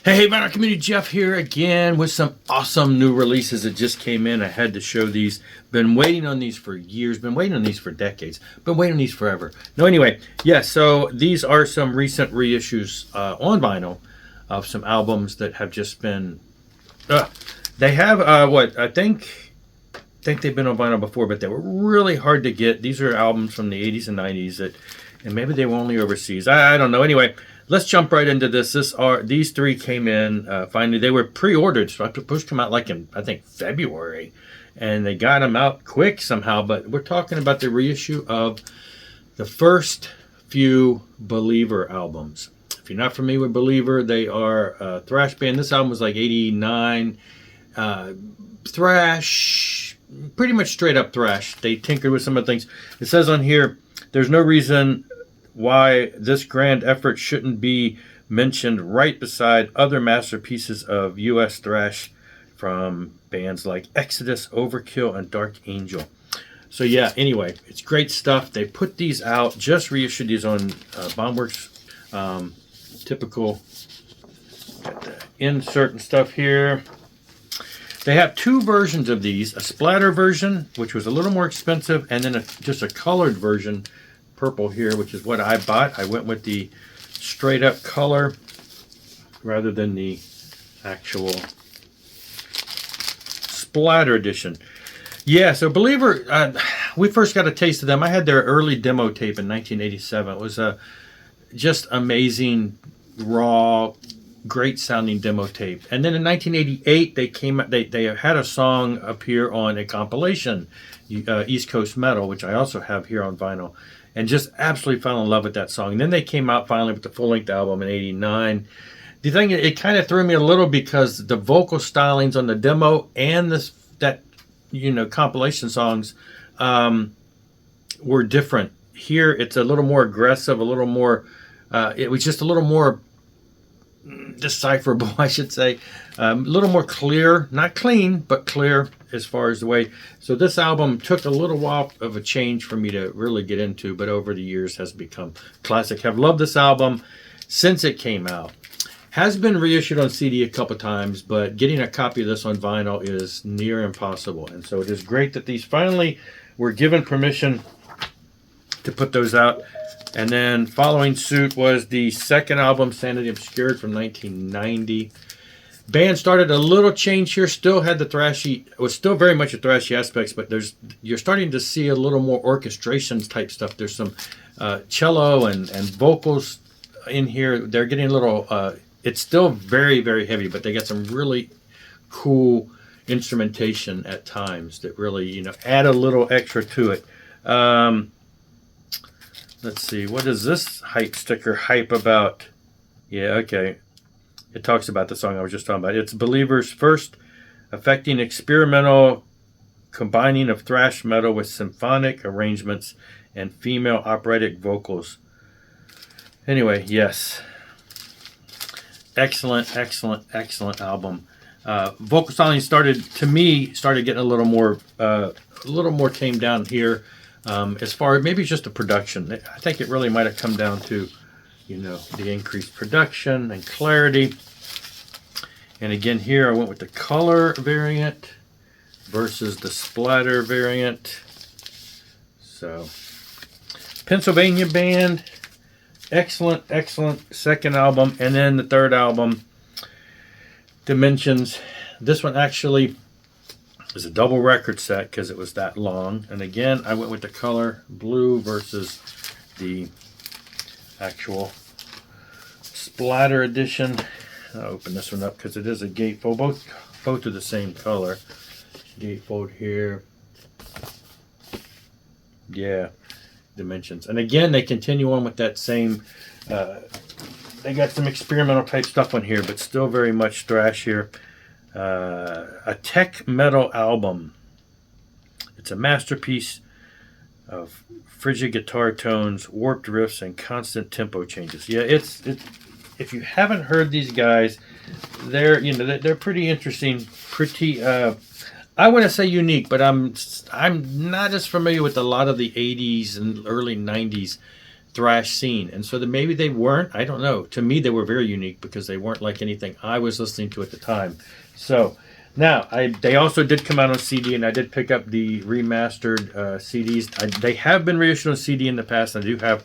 Hey, Vinyl Community, Jeff here again with some awesome new releases that just came in. I had to show these. Been waiting on these for years. Been waiting on these for decades. Been waiting on these forever. No, anyway, yeah, so these are some recent reissues on vinyl of some albums that have just been... they have, I think they've been on vinyl before, but they were really hard to get. These are albums from the 80s and 90s and maybe they were only overseas. I don't know. Anyway, let's jump right into this. These three came in finally. They were pre-ordered, so I pushed them out like in, I think, February, and they got them out quick somehow. But we're talking about the reissue of the first few Believer albums. If you're not familiar with Believer, they are a thrash band. This album was like '89, thrash, pretty much straight up thrash. They tinkered with some of the things. It says on here, there's no reason why this grand effort shouldn't be mentioned right beside other masterpieces of U.S. thrash from bands like Exodus, Overkill, and Dark Angel. So yeah, anyway, it's great stuff. They put these out, just reissued these on Bombworks. Typical, got the insert and stuff here. They have two versions of these, a splatter version, which was a little more expensive, and then just a colored version, purple here, which is what I bought. I went with the straight up color rather than the actual splatter edition. Yeah, so Believer, we first got a taste of them. I had their early demo tape in 1987. It was a just amazing, raw, great sounding demo tape. And then in 1988, they came. They had a song appear on a compilation, East Coast Metal, which I also have here on vinyl. And just absolutely fell in love with that song. And then they came out finally with the full-length album in '89. The thing, it kind of threw me a little because the vocal stylings on the demo and compilation songs were different. Here, it's a little more aggressive, a little more. It was just a little more decipherable, I should say. A little more clear, not clean, but clear as far as the way. So this album took a little while of a change for me to really get into, but over the years has become classic. Have loved this album since it came out. Has been reissued on CD a couple times, but getting a copy of this on vinyl is near impossible. And so it is great that these finally were given permission to put those out. And then following suit was the second album, Sanity Obscured, from 1990. Band started a little change here. Still had the thrashy, it was still very much a thrashy aspects, but you're starting to see a little more orchestrations type stuff. There's some cello and vocals in here. They're getting a little. It's still very, very heavy, but they got some really cool instrumentation at times that really add a little extra to it. Let's see, what is this hype sticker hype about? Yeah, okay. It talks about the song I was just talking about. It's Believer's first affecting experimental combining of thrash metal with symphonic arrangements and female operatic vocals. Anyway, yes. Excellent, excellent, excellent album. Vocal styling started getting a little more tamed down here. As far as maybe it's just the production, I think it really might have come down to, the increased production and clarity. And again, here I went with the color variant versus the splatter variant. So, Pennsylvania band, excellent, excellent second album. And then the third album, Dimensions. This one actually is a double record set because it was that long. And again, I went with the color blue versus the actual splatter edition. I'll open this one up because it is a gatefold. Both are the same color. Gatefold here. Yeah, Dimensions. And again, they continue on with that same. They got some experimental type stuff on here, but still very much thrash here. A tech metal album. It's a masterpiece of frigid guitar tones, warped riffs, and constant tempo changes. Yeah, it's if you haven't heard these guys, they're pretty interesting, pretty I wouldn't say unique, but I'm not as familiar with a lot of the 80s and early 90s thrash scene. And so that maybe they weren't, I don't know. To me, they were very unique because they weren't like anything I was listening to at the time. So now, they also did come out on CD, and I did pick up the remastered CDs. They have been reissued on CD in the past. I do have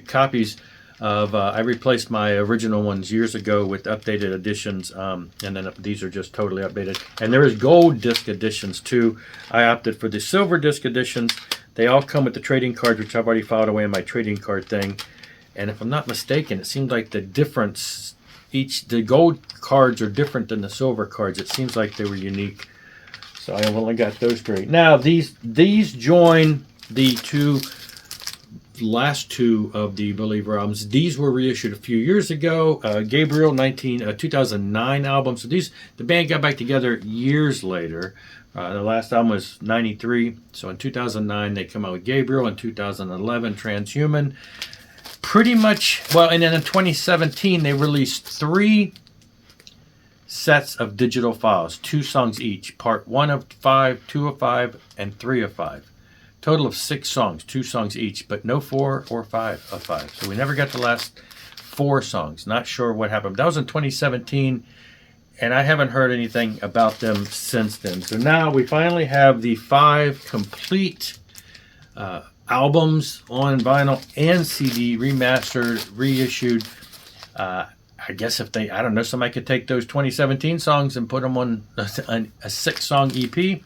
copies of, I replaced my original ones years ago with updated editions, and then these are just totally updated. And there is gold disc editions too. I opted for the silver disc editions. They all come with the trading cards, which I've already filed away in my trading card thing. And if I'm not mistaken, it seems like the difference, the gold cards are different than the silver cards. It seems like they were unique. So I only got those great. Now these join the last two of the Believer albums. These were reissued a few years ago. Gabriel 2009 album. So the band got back together years later. The last album was 93. So in 2009 they come out with Gabriel. In 2011 Transhuman. Pretty much, well, and then in 2017 they released 3 sets of digital files, 2 songs each, part 1 of 5, 2 of 5, and 3 of 5. Total of 6 songs, 2 songs each, but no 4 or 5 of 5. So we never got the last 4 songs. Not sure what happened. That was in 2017, and I haven't heard anything about them since then. So now we finally have the 5 complete albums on vinyl and CD, remastered, reissued. I guess if I don't know, somebody could take those 2017 songs and put them on a 6-song EP.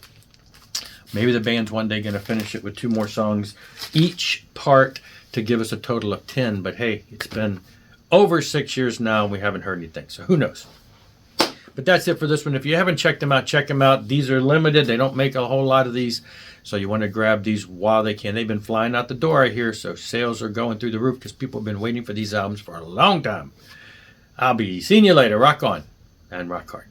Maybe the band's one day going to finish it with 2 more songs each part to give us a total of 10. But hey, it's been over 6 years now and we haven't heard anything. So who knows? But that's it for this one. If you haven't checked them out, check them out. These are limited. They don't make a whole lot of these. So you want to grab these while they can. They've been flying out the door, I hear. So sales are going through the roof because people have been waiting for these albums for a long time. I'll be seeing you later. Rock on and rock hard.